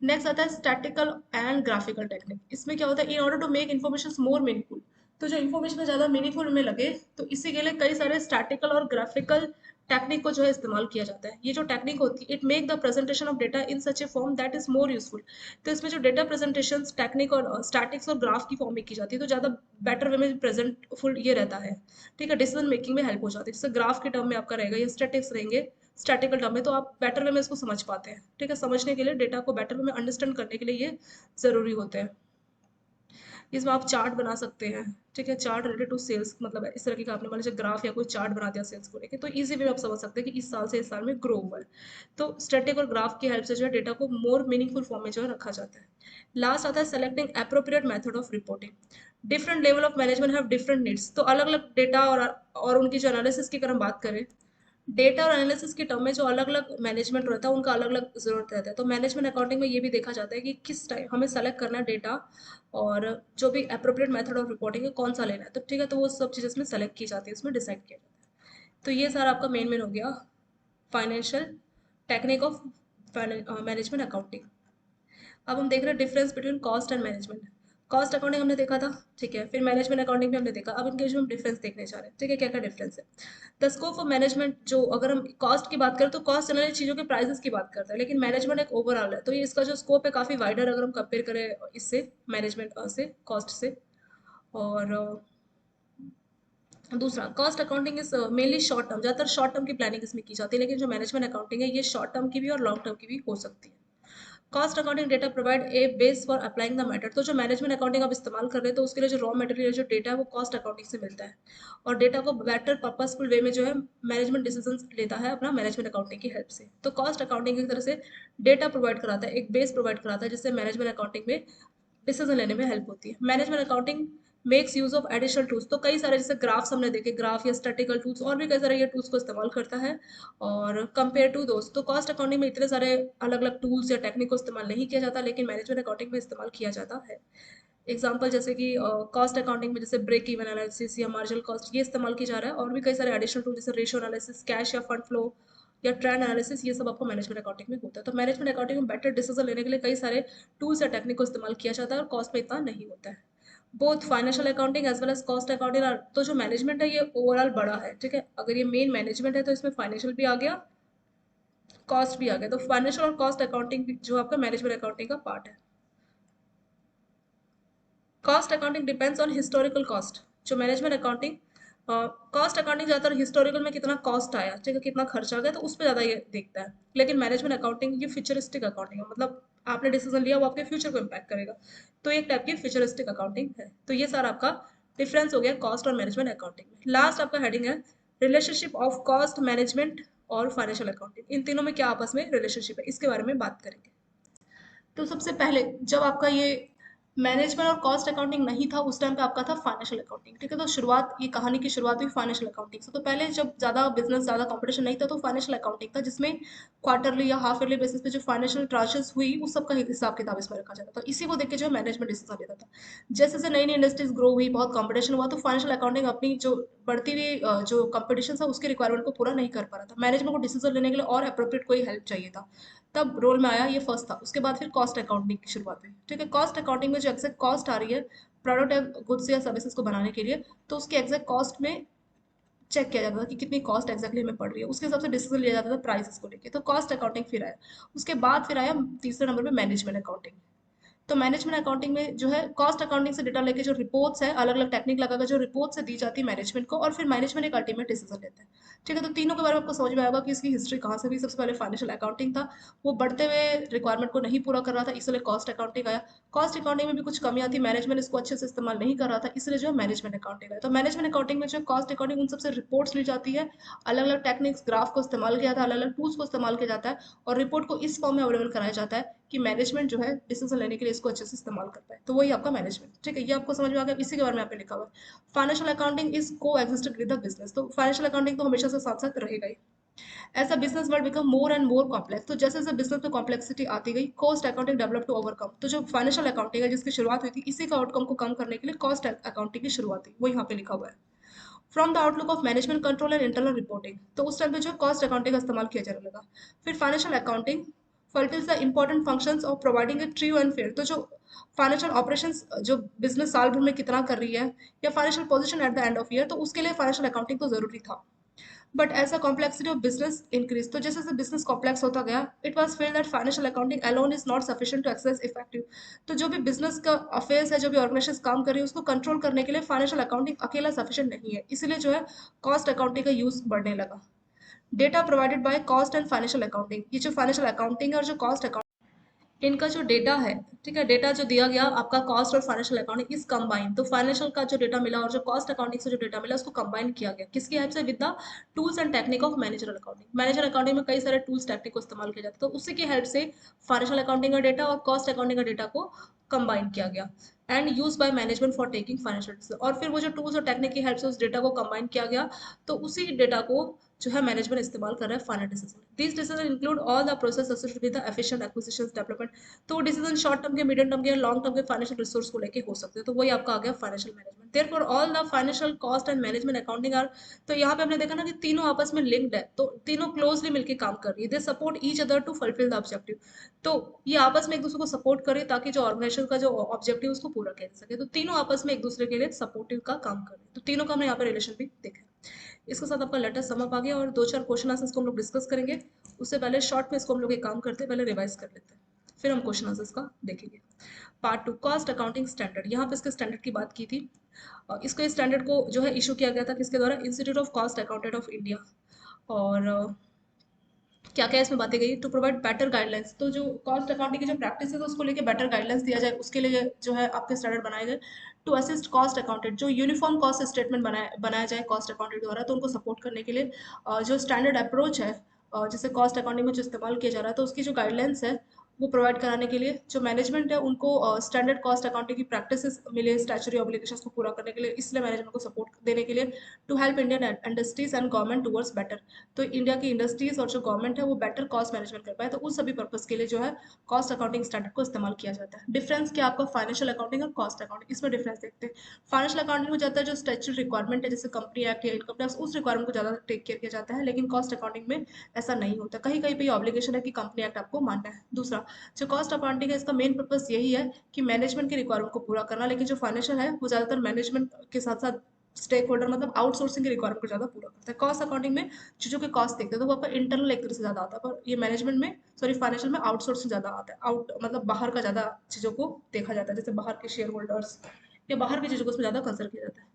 नेक्स्ट आता है स्टैटिकल एंड ग्राफिकल टेक्निक। इसमें क्या होता है, in order to make information more meaningful, तो जो इन्फॉर्मेशन ज़्यादा मीनिंगफुल में लगे, तो इसी के लिए कई सारे स्टैटिकल और ग्राफिकल टेक्निक को जो है इस्तेमाल किया जाता है। ये जो टेक्निक होती है, it make the presentation of data in such a form that is more useful. तो इसमें जो डेटा प्रेजेंटेशन टेक्निक और स्टैटिक्स और ग्राफ की फॉर्म में की जाती है, तो ज़्यादा बेटर वे में प्रेजेंटफुल ये रहता है। ठीक है, डिसीजन मेकिंग में हेल्प हो जाती है। जैसे ग्राफ के टर्म में आपका रहेगा, या स्टैटिक्स रहेंगे स्टैटिकल टर्म में, तो आप बेटर वे में इसको समझ पाते हैं। ठीक है, समझने के लिए, डेटा को बेटर वे में अंडरस्टैंड करने के लिए ये ज़रूरी होते हैं। इसमें आप चार्ट बना सकते हैं। ठीक है, चार्ट रिलेटेड टू सेल्स, मतलब इस तरह का आपने मान लीजिए ग्राफ या कोई चार्ट बना दिया सेल्स को लेके, तो इजी वे में आप समझ सकते हैं कि इस साल से इस साल में ग्रो हुआ है। तो स्टैटिक और ग्राफ की हेल्प से जो है डेटा को मोर मीनिंगफुल फॉर्म में जो है रखा जाता है। लास्ट आता है selecting appropriate method of reporting. Different level of management have different needs. तो अलग अलग डेटा और उनकी जो एनालिसिस की अगर हम बात करें, डेटा और एनालिसिस के टर्म में जो अलग अलग मैनेजमेंट रहता है, उनका अलग अलग जरूरत रहता है। तो मैनेजमेंट अकाउंटिंग में ये भी देखा जाता है कि किस टाइम हमें सेलेक्ट करना है डेटा, और जो भी अप्रोप्रिएट मेथड ऑफ रिपोर्टिंग है कौन सा लेना है। तो ठीक है, तो वो सब चीज़ें इसमें सेलेक्ट की जाती है, इसमें डिसाइड किया जाता है। तो ये सारा आपका मेन मेन हो गया financial technique of management accounting. अब हम देख रहे हैं difference between cost and management. Cost accounting हमने देखा था, ठीक है, फिर मैनेजमेंट अकाउंटिंग भी हमने देखा। अब इनके जो हम डिफरेंस देखने जा रहे हैं, ठीक है, क्या क्या डिफरेंस है। द स्कोप ऑफ मैनेजमेंट, जो अगर हम कॉस्ट की बात करें तो कॉस्ट जनरली चीज़ों के प्राइसेस की बात करता है, लेकिन मैनेजमेंट एक ओवरऑल है। तो ये इसका जो स्कोप है काफ़ी वाइडर, अगर हम कंपेयर करें इससे, मैनेजमेंट से, कॉस्ट से। और दूसरा, cost accounting is mainly short term, ज़्यादातर शॉर्ट टर्म की प्लानिंग इसमें की जाती है, लेकिन जो मैनेजमेंट अकाउंटिंग है ये शॉर्ट टर्म की भी और लॉन्ग टर्म की भी हो सकती है। Cost accounting data provide a base for applying the method. तो जो मैनेजमेंट अकाउंटिंग आप इस्तेमाल कर रहे हैं, तो उसके लिए जो रॉ मटेरियल जो डेटा है वो कॉस्ट अकाउंटिंग से मिलता है, और डेटा को बेटर पर्पसफुल वे में जो है मैनेजमेंट डिसीजन लेता है अपना मैनेजमेंट अकाउंटिंग की हेल्प से। तो कॉस्ट अकाउंटिंग एक तरह से डेटा प्रोवाइड कराता है, एक बेस प्रोवाइड कराता है, जिससे मैनेजमेंट अकाउंटिंग में डिसीजन लेने में हेल्प होती है। Management accounting makes use of additional tools. तो कई सारे जैसे ग्राफ्स हमने देखे, ग्राफ या स्टैटिकल टूल्स, और भी कई सारे ये टूल्स को इस्तेमाल करता है। और कंपेयर टू दोस्त, तो कॉस्ट अकाउंटिंग में इतने सारे अलग अलग टूल्स या टेक्निक को इस्तेमाल नहीं किया जाता, लेकिन मैनेजमेंट अकाउंटिंग में इस्तेमाल किया जाता है। एग्जाम्पल जैसे कि कॉस्ट अकाउंटिंग में जैसे ब्रेक इवन एनालिसिस या मार्जिनल कॉस्ट, ये इस्तेमाल किया जा रहा है। और भी कई सारे एडिशनल टूल जैसे रेशियो एनालिसिस, कैश या फंड फ्लो या ट्रेंड एनालिसिस, ये सब आपको मैनेजमेंट अकाउंटिंग में होता है। तो मैनेजमेंट अकाउंटिंग में बेटर डिसीजन लेने के लिए कई सारे टूल्स या टेक्निक को इस्तेमाल किया जाता है, और कॉस्ट में इतना नहीं होता है। Both financial accounting as well as cost accounting, तो जो मैनेजमेंट है ये ओवरऑल बड़ा है। ठीक है, अगर ये मेन मैनेजमेंट है तो इसमें फाइनेंशियल भी आ गया, कॉस्ट भी आ गया। तो फाइनेंशियल और कॉस्ट अकाउंटिंग जो आपका मैनेजमेंट अकाउंटिंग का पार्ट है। Cost accounting depends on historical cost. जो मैनेजमेंट अकाउंटिंग, कॉस्ट अकाउंटिंग ज़्यादातर हिस्टोरिकल में कितना कॉस्ट आया, ठीक है, कितना खर्चा आ गया, तो उस पर ज़्यादा ये देखता है। लेकिन मैनेजमेंट अकाउंटिंग ये फ्यूचरिस्टिक अकाउंटिंग है, मतलब आपने डिसीजन लिया वो आपके फ्यूचर को इम्पैक्ट करेगा। तो एक टाइप की फ्यूचरिस्टिक अकाउंटिंग है। तो ये सारा आपका डिफरेंस हो गया कॉस्ट और मैनेजमेंट अकाउंटिंग में। लास्ट आपका हेडिंग है रिलेशनशिप ऑफ कॉस्ट मैनेजमेंट और फाइनेंशियल अकाउंटिंग। इन तीनों में क्या आपस में रिलेशनशिप है, इसके बारे में बात करेंगे। तो सबसे पहले, जब आपका ये मैनेजमेंट और कॉस्ट अकाउंटिंग नहीं था, उस टाइम पे आपका था फाइनेंशियल अकाउंटिंग। ठीक है, तो शुरुआत, ये कहानी की शुरुआत हुई फाइनेंशियल अकाउंटिंग से। तो पहले जब ज़्यादा बिजनेस, ज़्यादा कंपटीशन नहीं था, तो फाइनेंशियल अकाउंटिंग था, जिसमें क्वार्टरली या हाफ ईयरली बेसिस पे जो फाइनेंशियल ट्रांजेक्शंस हुई, उस सब का हिसाब किताब इसमें रखा जाता था। इसी को देख के जो मैनेजमेंट डिसीजन लेता था। जैसे जैसे नई नई इंडस्ट्रीज ग्रो हुई, बहुत कंपटीशन हुआ, तो फाइनेंशियल अकाउंटिंग अपनी जो बढ़ती हुई जो कंपटीशन था उसके रिक्वायरमेंट को पूरा नहीं कर पा रहा था। मैनेजमेंट को डिसीजन लेने के लिए और अप्रोप्रिएट कोई हेल्प चाहिए था, तब रोल में आया, ये फर्स्ट था। उसके बाद फिर कॉस्ट अकाउंटिंग की शुरुआत हुई। ठीक है, कॉस्ट अकाउंटिंग में जो एग्जैक्ट कॉस्ट आ रही है प्रोडक्ट या गुड्स या सर्विसेज को बनाने के लिए, तो उसके एग्जैक्ट कॉस्ट में चेक किया जाता था कि कितनी कॉस्ट एग्जैक्टली हमें पड़ रही है, उसके हिसाब से डिसीजन लिया जाता था प्राइसेस को लेके। तो कॉस्ट अकाउंटिंग फिर आया। उसके बाद फिर आया तीसरे नंबर पे मैनेजमेंट अकाउंटिंग। तो मैनेजमेंट अकाउंटिंग में जो है कॉस्ट अकाउंटिंग से डेटा लेके जो रिपोर्ट्स है, अलग अलग टेक्निक लगाकर जो रिपोर्ट से दी जाती है मैनेजमेंट को, और फिर मैनेजमेंट एक अल्टीमेट डिसीजन लेता है। ठीक है, तो तीनों के बारे में आपको समझ में आएगा कि इसकी हिस्ट्री कहाँ से भी। सबसे पहले फाइनेंशियल अकाउंटिंग था, वो बढ़ते हुए रिक्वायरमेंट को नहीं पूरा कर रहा था, इसलिए कॉस्ट अकाउंटिंग आया। कॉस्ट अकाउंटिंग में भी कुछ कमियां थी, मैनेजमेंट इसको अच्छे से इस्तेमाल नहीं कर रहा था, इसलिए जो मैनेजमेंट अकाउंटिंग आया। तो मैनेजमेंट अकाउंटिंग में जो कॉस्ट अकाउंटिंग, उन सबसे रिपोर्ट्स ली जाती है, अलग अलग टेक्निक्स, ग्राफ को इस्तेमाल किया जाता है, अलग अलग टूल्स को इस्तेमाल किया जाता है, और रिपोर्ट को इस फॉर्म में अवेलेबल कराया जाता है कि मैनेजमेंट जो है डिसीजन लेने के लिए इसको अच्छे से इस्तेमाल कर पाए। तो वही आपका मैनेजमेंट। ठीक है, ये आपको समझ में आ गया। इसी के बारे में यहाँ पे लिखा हुआ है financial accounting is coexisted with the business. तो फाइनेंशियल अकाउंटिंग तो हमेशा से साथ साथ रहेगा ही। As a business world become more and more complex, तो जैसे जैसे बिजनेस में कॉम्प्लेक्सिटी आती गई, cost accounting develop to overcome. तो जो फाइनेंशियल अकाउंटिंग है जिसकी शुरुआत हुई थी, इसी का आउटकम को कम करने के लिए कॉस्ट अकाउंटिंग की शुरुआत हुई, वो यहाँ पे लिखा हुआ है। From the outlook of management control and internal reporting, तो उस टाइम पे जो कॉस्ट अकाउंटिंग का इस्तेमाल किया जाने लगा। फिर financial accounting fulfills the important functions of providing a true and fair। तो जो फाइनेंशियल ऑपरेशंस जो बिजनेस साल भर में कितना कर रही है या financial position at the end of year, तो उसके लिए फाइनेंशियल अकाउंटिंग तो जरूरी था। But as a complexity of business increase, तो जैसे जैसे बिजनेस कॉम्प्लेक्स होता गया, it was feel that financial accounting alone is not sufficient to access effective. तो जो भी बिजनेस का अफेयर्स है, जो भी ऑर्गेनाइजेशन काम कर रही है, उसको कंट्रोल करने के लिए फाइनेंशियल अकाउंटिंग अकेला सफिशिएंट नहीं है, इसीलिए जो है कॉस्ट अकाउंटिंग का यूज बढ़ने लगा। Data provided by cost and financial accounting, ये जो फाइनेंशियल अकाउंटिंग है और जो कॉस्ट अकाउंटिंग, इनका जो डेटा है, ठीक है, डेटा जो दिया गया आपका कॉस्ट और फाइनेंशियल अकाउंटिंग इज कंबाइन, तो फाइनेंशियल का जो डेटा मिला और जो कॉस्ट अकाउंटिंग से जो डेटा मिला उसको कंबाइन किया गया किसकी हेल्प से, with the tools and technique of managerial accounting. Manager accounting में कई सारे टूल्स टेक्निक को इस्तेमाल किया जाता है, तो उसी की हेल्प से फाइनेंशियल अकाउंटिंग का डेटा और कॉस्ट अकाउंटिंग का डेटा को कंबाइन किया गया and use by management for taking financial decision. और फिर वो जो टूल्स और टेक्निक की हेल्प से उस डेटा को कंबाइन किया गया, तो उसी डेटा को जो है मैनेजमेंट इस्तेमाल कर रहा है final decision. These decision include all the process associated with the efficient acquisition development. तो डिसीजन शॉर्ट टर्म के, मीडियम टर्म के, लॉन्ग टर्म के फाइनेंशियल रिसोर्स को लेके हो सकते हैं, तो वही आपका आ गया financial management. Therefore all the financial cost and management accounting are, तो यहाँ पे हमने देखा ना कि तीनों आपस में लिंक्ड है, तो तीनों क्लोजली मिलकर काम कर रही है। They support each other to fulfil the objective. तो ये आपस में एक दूसरे को सपोर्ट करे ताकि जो ऑर्गेनाइजेशन का जो ऑब्जेक्टिव उसको पूरा किया जा सके। तो तीनों आपस में एक दूसरे के लिए सपोर्टिव का काम कर रहे हैं, तो तीनों का हमने यहाँ पे रिलेशन भी देखा। इसके साथ आपका लेटर समअप आ गया और दो चार क्वेश्चन आंसर्स को हम लोग डिस्कस करेंगे। उससे पहले शॉर्ट में इसको हम लोग एक काम करते हैं, पहले रिवाइज कर लेते हैं, फिर हम क्वेश्चन आंसर्स का देखेंगे। Part two, cost accounting standard. यहाँ पे इसके स्टैंडर्ड की बात की थी। इसको इस स्टैंडर्ड को जो है इशू किया गया था किसके द्वारा, institute of cost accountant of India. और क्या क्या इसमें बातें गई, टू प्रोवाइड बेटर गाइडलाइंस, तो जो कॉस्ट अकाउंटिंग की जो प्रैक्टिस है तो उसको लेके बेटर गाइडलाइंस दिया जाए, उसके लिए जो है आपके स्टैंडर्ड बनाए गए। टू असिस्ट कॉस्ट अकाउंटेंट, जो यूनिफॉर्म कॉस्ट स्टेटमेंट बनाया जाए कॉस्ट अकाउंटेंट द्वारा, तो उनको सपोर्ट करने के लिए जो स्टैंडर्ड अप्रोच है जैसे कॉस्ट अकाउंटिंग में जो इस्तेमाल किया जा रहा है, तो उसकी जो गाइडलाइंस है वो प्रोवाइड कराने के लिए, जो मैनेजमेंट है उनको स्टैंडर्ड कॉस्ट अकाउंटिंग की प्रैक्टिसेस मिले स्टैचुटरी ऑब्लिगेशंस को पूरा करने के लिए, इसलिए मैनेजमेंट को सपोर्ट देने के लिए। To help Indian industries and government towards better, तो इंडिया की इंडस्ट्रीज और जो गवर्नमेंट है वो बेटर कॉस्ट मैनेजमेंट कर पाए, तो उस सभी पर्पस के लिए जो है कॉस्ट अकाउंटिंग स्टैंडर्ड को इस्तेमाल किया जाता है। डिफरेंस क्या आपका फाइनेंशियल अकाउंटिंग और कॉस्ट अकाउंटिंग, इसमें डिफरेंस देखते हैं। फाइनेंशियल अकाउंटिंग में जाता है जो स्टैट्यूटरी रिक्वायरमेंट है जैसे कंपनी एक्ट या इनकम टैक्स, उस रिक्वायरमेंट को ज़्यादा टेक केयर किया जाता है, लेकिन कॉस्ट अकाउंटिंग में ऐसा नहीं होता। कहीं कहीं पे ऑब्लिगेशन है कि कंपनी एक्ट आपको मानना है। दूसरा, जो कॉस्ट अकाउंटिंग है इसका मेन पर्पस यही है कि मैनेजमेंट की रिक्वायरमेंट को पूरा करना, लेकिन जो फाइनेंशियल है वो ज़्यादातर मैनेजमेंट के साथ साथ स्टेक होल्डर मतलब आउटसोर्सिंग की रिक्वायरमेंट को ज़्यादा पूरा करता है। कॉस्ट अकाउंटिंग में चीज़ों के कॉस्ट देखते हैं तो वो आपका इंटरनल एक तरह से ज़्यादा आता है, पर ये मैनेजमेंट में, सॉरी फाइनेंशियल में आउटसोर्सिंग ज़्यादा आता है। आउट मतलब बाहर का ज़्यादा चीज़ों को देखा जाता है, जैसे बाहर के शेयर होल्डर्स या बाहर की चीज़ों को उसमें ज़्यादा कंसिडर किया जाता है।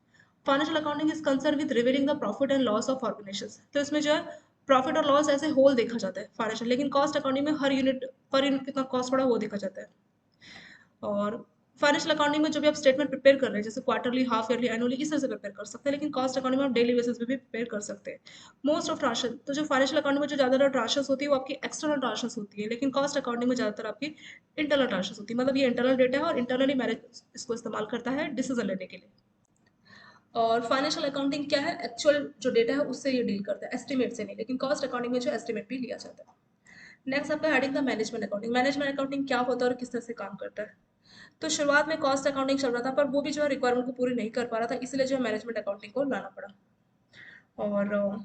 Financial accounting is concern with revealing the profit and loss of organisation, तो इसमें जो है प्रॉफिट और लॉस ऐसे होल देखा जाता है फाइनेंशियल, लेकिन कॉस्ट अकाउंटिंग में हर यूनिट पर यूनिट कितना कॉस्ट पड़ा वो देखा जाता है। और फाइनेंशियल अकाउंटिंग में जो भी आप स्टेटमेंट प्रिपेयर कर रहे हैं जैसे क्वार्टरली, हाफ ईयरली, एनुअली, इस तरह से प्रिपेयर कर सकते हैं, लेकिन कॉस्ट अकाउंटिंग में आप डेली बेसिस पे भी प्रिपेयर कर सकते हैं। मोस्ट ऑफ ट्रांशन, तो जो फाइनेंशियल अकाउंटिंग में जो ज़्यादातर ट्रांशंस होती है वो आपकी एक्सटर्नल ट्रांशंस होती है, लेकिन कॉस्ट अकाउंटिंग में ज़्यादातर आपकी इंटरनल ट्रांशंस होती है, मतलब ये इंटरनल डेटा है और इंटरनली मैनेज इसको इस्तेमाल करता है डिसीजन लेने के लिए। और फाइनेंशियल अकाउंटिंग क्या है, एक्चुअल जो डेटा है उससे ये डील करता है, एस्टिमेट से नहीं, लेकिन कॉस्ट अकाउंटिंग में जो एस्टिमेट भी लिया जाता है। नेक्स्ट आपका heading the management accounting. Management accounting क्या होता है और किस तरह से काम करता है। तो शुरुआत में कॉस्ट अकाउंटिंग चल रहा था पर वो भी जो है रिक्वायरमेंट को पूरी नहीं कर पा रहा था, इसलिए जो है मैनेजमेंट अकाउंटिंग को लाना पड़ा। और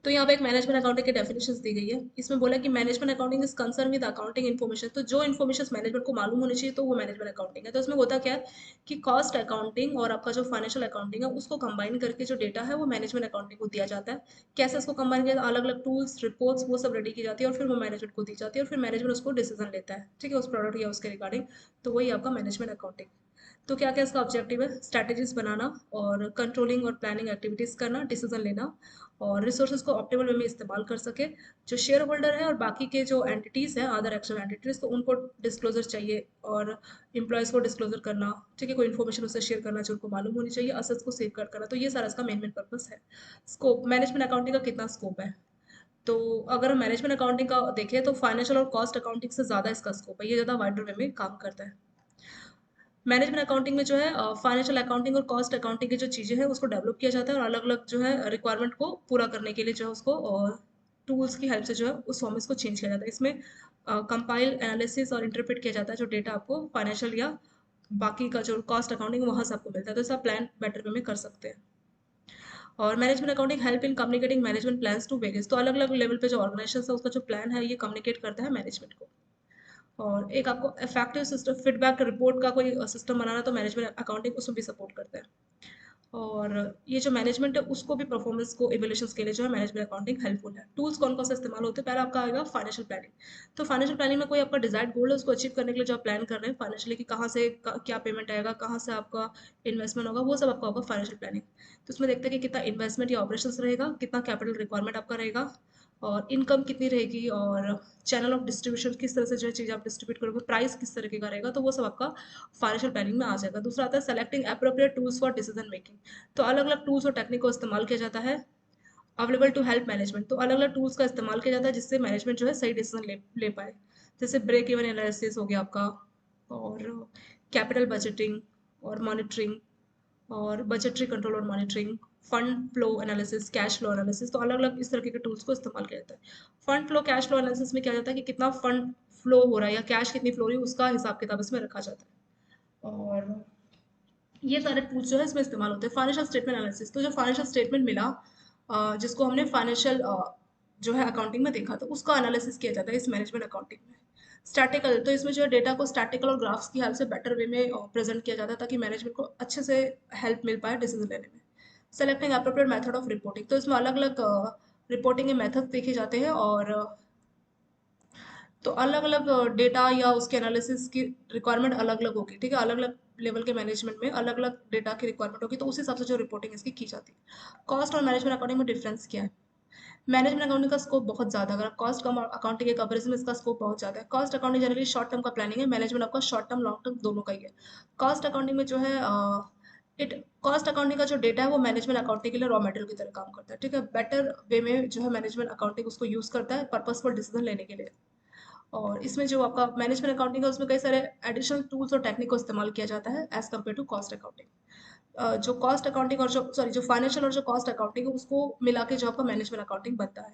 तो यहाँ पे एक मैनेजमेंट अकाउंटिंग की डेफिनेशन दी गई है। इसमें बोला कि management accounting is concern with accounting information, तो जो इन्फॉर्मेशन मैनेजमेंट को मालूम होनी चाहिए तो वो मैनेजमेंट अकाउंटिंग है। तो इसमें होता क्या है कि कॉस्ट अकाउंटिंग और आपका जो फाइनेंशियल अकाउंटिंग है उसको कंबाइन करके जो डेटा है वो मैनेजमेंट अकाउंटिंग को दिया जाता है। कैसे इसको कंबाइन किया, अलग अलग टूल्स, रिपोर्ट्स वो सब रेडी की जाती है और फिर वो मैनेजमेंट को दी जाती है और फिर मैनेजमेंट उसको डिसीजन लेता है, ठीक है, उस प्रोडक्ट या उसके रिगार्डिंग। तो वही आपका मैनेजमेंट अकाउंटिंग। तो क्या क्या इसका ऑब्जेक्टिव है, स्ट्रैटेजीज बनाना और कंट्रोलिंग और प्लानिंग एक्टिविटीज करना, डिसीजन लेना और रिसोर्सेज को ऑप्टिमल वे में इस्तेमाल कर सके। जो शेयर होल्डर है और बाकी के जो एंटिटीज हैं, अदर एक्सटर्नल एंटिटीज, तो उनको डिस्क्लोजर चाहिए और एम्प्लॉयज़ को डिस्क्लोजर करना, ठीक है, कोई इन्फॉर्मेशन उससे शेयर करना जो उनको मालूम होनी चाहिए, असेट्स को सेव करना, तो ये सारा इसका मेन पर्पस है। स्कोप, मैनेजमेंट अकाउंटिंग का कितना स्कोप है, तो अगर हम मैनेजमेंट अकाउंटिंग का देखें तो फाइनेंशियल और कॉस्ट अकाउंटिंग से ज़्यादा इसका स्कोप है, ये ज़्यादा वाइडर वे में काम करता है। मैनेजमेंट अकाउंटिंग में जो है फाइनेंशियल अकाउंटिंग और कॉस्ट अकाउंटिंग की जो चीज़ें हैं उसको डेवलप किया जाता है और अलग अलग जो है रिक्वायरमेंट को पूरा करने के लिए जो है उसको टूल्स की हेल्प से जो है उस फॉर्मेट्स को चेंज किया जाता है। इसमें कंपाइल, एनालिसिस और इंटरप्रेट किया जाता है जो डेटा आपको फाइनेंशियल या बाकी का जो कॉस्ट अकाउंटिंग वहाँ से आपको मिलता है, तो इसका प्लान बेटर वे में कर सकते हैं। और management accounting help in communicating management plans to various, तो अलग अलग लेवल पे जो ऑर्गेनाइजेशन है उसका जो प्लान है ये कम्युनिकेट करता है मैनेजमेंट को। और एक आपको इफेक्टिव सिस्टम फीडबैक रिपोर्ट का कोई सिस्टम बनाना, तो मैनेजमेंट अकाउंटिंग उसमें भी सपोर्ट करता है। और ये जो मैनेजमेंट है उसको भी परफॉर्मेंस को इवैल्यूएशंस के लिए जो है मैनेजमेंट अकाउंटिंग हेल्पफुल है। टूल्स कौन कौन से इस्तेमाल होते हैं, पहला आपका आएगा फाइनेंशियल प्लानिंग। तो फाइनेंशियल प्लानिंग में कोई आपका डिजायर्ड गोल है उसको अचीव करने के लिए जो आप प्लान कर रहे हैं फाइनेंशियली कि कहाँ से क्या पेमेंट आएगा, कहाँ से आपका इन्वेस्टमेंट होगा, वो सब आपका होगा फाइनेंशियल प्लानिंग। तो उसमें देखते हैं कि कितना इन्वेस्टमेंट या ऑपरेशन रहेगा, कितना कैपिटल रिक्वायरमेंट आपका रहेगा, और इनकम कितनी रहेगी, और चैनल ऑफ डिस्ट्रीब्यूशन किस तरह से जो चीज़ आप डिस्ट्रीब्यूट करोगे, प्राइस किस तरीके का रहेगा, तो वो सब आपका फाइनेंशियल प्लानिंग में आ जाएगा। दूसरा आता है selecting appropriate tools for decision making. तो अलग अलग टूल्स और टेक्निक को इस्तेमाल किया जाता है अवेलेबल टू हेल्प मैनेजमेंट। तो अलग अलग टूल्स का इस्तेमाल किया जाता है जिससे मैनेजमेंट जो है सही डिसीजन ले पाए। जैसे ब्रेक इवन एनालिसिस हो गया आपका, और कैपिटल बजटिंग और मॉनिटरिंग, और बजटरी कंट्रोल और monitoring, fund flow analysis, cash flow analysis, तो अलग अलग इस तरीके के टूल्स को इस्तेमाल किया जाता है। Fund flow cash flow analysis में क्या जाता है कि कितना फंड फ्लो हो रहा है या कैश कितनी फ्लो हो रही है उसका हिसाब किताब इसमें रखा जाता है। और ये सारे टूल्स जो है इसमें इस्तेमाल होते हैं। फाइनेंशियल स्टेटमेंट एनालिसिस, तो जो फाइनेंशियल स्टेटमेंट मिला जिसको हमने फाइनेंशियल जो है अकाउंटिंग में देखा, तो उसका एनालिसिस किया जाता है इस मैनेजमेंट अकाउंटिंग में। स्टैटिकल, तो इसमें जो है डेटा को स्टैटिकल और ग्राफ्स की हेल्प से बेटर वे में प्रेजेंट किया जाता है ताकि मैनेजमेंट को अच्छे से हेल्प मिल पाए डिसीजन लेने में। Selecting appropriate method of reporting, तो इसमें अलग अलग रिपोर्टिंग के मेथड देखे जाते हैं, और तो अलग अलग डेटा या उसके एनालिसिस की रिक्वायरमेंट अलग अलग होगी, ठीक है, अलग अलग लेवल के मैनेजमेंट में अलग अलग डेटा की रिक्वायरमेंट होगी, तो उस हिसाब से जो रिपोर्टिंग इसकी की जाती है। कॉस्ट और मैनेजमेंट अकाउंटिंग में डिफरेंस क्या है? मैनेजमेंट अकाउंटिंग का स्कोप बहुत ज़्यादा, अगर कॉस्ट कम अकाउंटिंग के कंपेरिजन में इसका स्कोप बहुत ज़्यादा है। Cost accounting generally short term का प्लानिंग है, मैनेजमेंट आपका शॉर्ट टर्म लॉन्ग टर्म दोनों का ही है। कॉस्ट अकाउंटिंग में जो है इट कॉस्ट अकाउंटिंग का जो डेटा है वो मैनेजमेंट अकाउंटिंग के लिए रॉ मटेरियल की तरह काम करता है, ठीक है, बेटर वे में जो है मैनेजमेंट अकाउंटिंग उसको यूज़ करता है पर्पसफुल डिसीजन लेने के लिए। और इसमें जो आपका मैनेजमेंट अकाउंटिंग है उसमें कई सारे एडिशनल टूल्स और टेक्निक को इस्तेमाल किया जाता है as compare to cost accounting. जो कॉस्ट अकाउंटिंग और जो सॉरी जो फाइनेंशियल और जो कॉस्ट अकाउंटिंग है उसको मिला के जो आपका मैनेजमेंट अकाउंटिंग बनता है।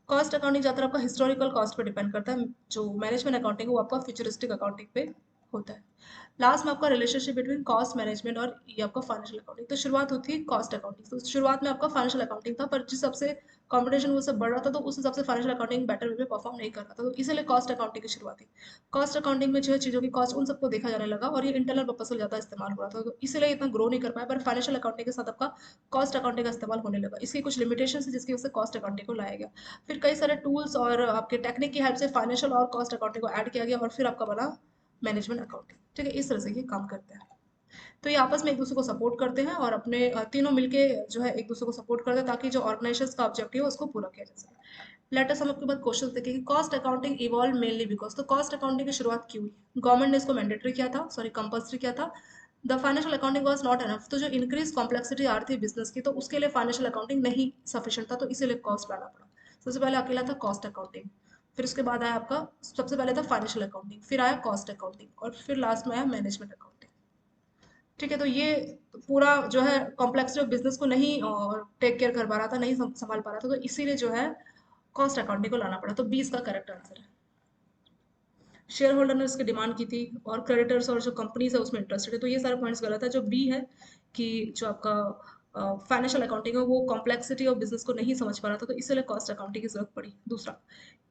कॉस्ट अकाउंटिंग ज़्यादातर आपका हिस्टोरिकल कॉस्ट पे डिपेंड करता है, जो मैनेजमेंट अकाउंटिंग है वो आपका फ्यूचरिस्टिक अकाउंटिंग पे होता है। लास्ट में आपका रिलेशनशिप बिटवीन कॉस्ट मैनेजमेंट और ये आपका फाइनेंशियल अकाउंटिंग, तो शुरुआत होती है कॉस्ट अकाउंटिंग, तो शुरुआत में आपका फाइनेंशियल अकाउंटिंग था, पर जिस हिसाब से कॉम्पिटिशन वो सब बढ़ रहा था तो उस हिसाब से फाइनेंशियल अकाउंटिंग बेटर वे में परफॉर्म नहीं कर रहा था, तो इसीलिए कॉस्ट अकाउंटिंग की शुरुआत हुई। कॉस्ट अकाउंटिंग में जो है चीज़ों की कॉस्ट उन सबको देखा जाने लगा और ये इंटरनल पर्पस से ज़्यादा इस्तेमाल हो रहा था, तो इसीलिए इतना ग्रो नहीं कर पाया, पर फाइनेंशियल अकाउंटिंग के साथ आपका कॉस्ट अकाउंटिंग का इस्तेमाल होने लगा। इसकी कुछ लिमिटेशन है जिसकी वजह से कॉस्ट अकाउंटिंग को लाया गया। फिर कई सारे टूल्स और आपके टेक्निक की हेल्प से फाइनेंशियल और कॉस्ट अकाउंटिंग को ऐड किया गया और फिर आपका बना मैनेजमेंट अकाउंटिंग, ठीक है, इस तरह से ये काम करते हैं। तो ये आपस में एक दूसरे को सपोर्ट करते हैं और अपने तीनों मिलके जो है एक दूसरे को सपोर्ट करते हैं ताकि जो ऑर्गेनाइजेशन का ऑब्जेक्टिव है उसको पूरा किया जा सके। लेट अस हम आपके बाद क्वेश्चन देखें कि cost accounting evolve mainly because, तो कॉस्ट अकाउंटिंग की शुरुआत क्यों हुई? गवर्नमेंट ने इसको मैंडेटरी किया था, सॉरी कंपल्सरी किया था। The financial accounting was not enough, तो जो इंक्रीज कॉम्प्लेक्सिटी आ रही थी बिजनेस की तो उसके लिए फाइनेंशियल अकाउंटिंग नहीं सफिशिएंट था, तो इसीलिए कॉस्ट लाना पड़ा। सबसे पहले अकेला था कॉस्ट अकाउंटिंग, फिर उसके बाद आया आपका सबसे पहले था फाइनेंशियल अकाउंटिंग, फिर आया कॉस्ट अकाउंटिंग और फिर लास्ट में आया मैनेजमेंट अकाउंटिंग, ठीक है। तो ये पूरा जो है कॉम्प्लेक्सिटी ऑफ बिजनेस को नहीं टेक केयर कर पा रहा था, नहीं संभाल पा रहा था, तो इसीलिए जो है कॉस्ट अकाउंटिंग को लाना पड़ा, तो 20 का करेक्ट आंसर है। शेयर होल्डर ने उसकी डिमांड की थी और क्रेडिटर्स और जो कंपनीज है उसमें इंटरेस्टेड है, तो ये सारे पॉइंट्स गलत है। जो बी है कि जो आपका फाइनेंशियल अकाउंटिंग है वो कॉम्प्लेक्सिटी ऑफ बिजनेस को नहीं समझ पा रहा था, तो इसलिए कॉस्ट अकाउंटिंग की जरूरत पड़ी। दूसरा,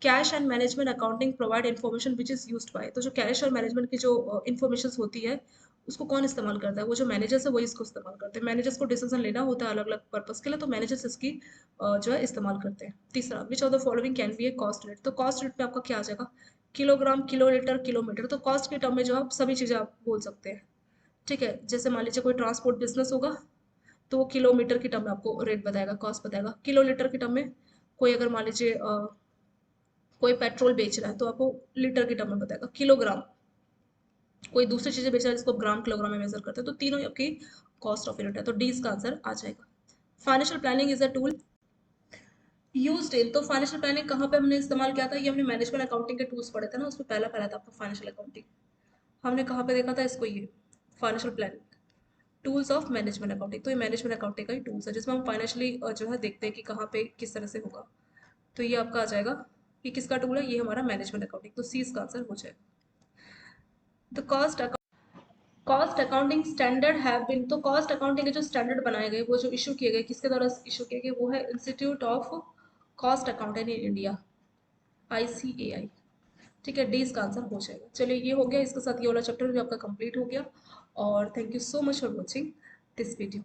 cash and management accounting provide information which is used by, तो जो कैश और मैनेजमेंट की जो इन्फॉर्मेशन होती है उसको कौन इस्तेमाल करता है? वो जो मैनेजर्स है वही इसको इस्तेमाल करते हैं। मैनेजर्स को डिसीजन लेना होता है अलग अलग पर्पस के लिए, तो मैनेजर्स इसकी जो है इस्तेमाल करते हैं। तीसरा, which of the following can be A cost unit, तो कॉस्ट यूनिट में आपका क्या आ जाएगा? किलोग्राम, किलोलीटर, किलोमीटर, तो कॉस्ट के टर्म में जो आप सभी चीज़ें आप बोल सकते हैं, ठीक है। जैसे मान लीजिए कोई ट्रांसपोर्ट बिजनेस होगा तो वो किलोमीटर की टर्म में आपको रेट बताएगा, कॉस्ट बताएगा। किलोलीटर की टर्म में कोई अगर मान लीजिए कोई पेट्रोल बेच रहा है तो आपको लीटर की टर्म में बताएगा। किलोग्राम कोई दूसरी चीजें बेच रहा है जिसको ग्राम किलोग्राम में मेजर करते हैं, तो तीनों ही आपकी कॉस्ट ऑफ यूनिट है, तो डी इसका आंसर आ जाएगा। Financial planning is a tool used in, तो फाइनेंशियल प्लानिंग कहाँ पे हमने इस्तेमाल किया था? ये हमने मैनेजमेंट अकाउंटिंग के टूल्स पढ़े थे ना, उसमें पहला पढ़ा था आपका फाइनेंशियल अकाउंटिंग। हमने कहाँ पे देखा था इसको? ये financial planning tools of management accounting, तो ये मैनेजमेंट अकाउंटिंग का ही टूल्स है जिसमें हम फाइनेंशियली जो है देखते हैं कि कहाँ पे किस तरह से होगा, तो ये आपका आ जाएगा। ये किसका टूल है? ये हमारा मैनेजमेंट अकाउंटिंग, तो सी इसका आंसर हो जाएगा। The cost cost accounting standard have been, तो कॉस्ट अकाउंटिंग के जो स्टैंडर्ड बनाए गए, वो जो इशू किए गए, किसके द्वारा इशू किए गए, वो है institute of cost accountant in India, ICAI। ठीक है, डी इसका आंसर हो जाएगा। चलिए ये हो गया, इसके साथ ये वाला चैप्टर भी आपका कंप्लीट हो गया। और thank you so much for watching this video.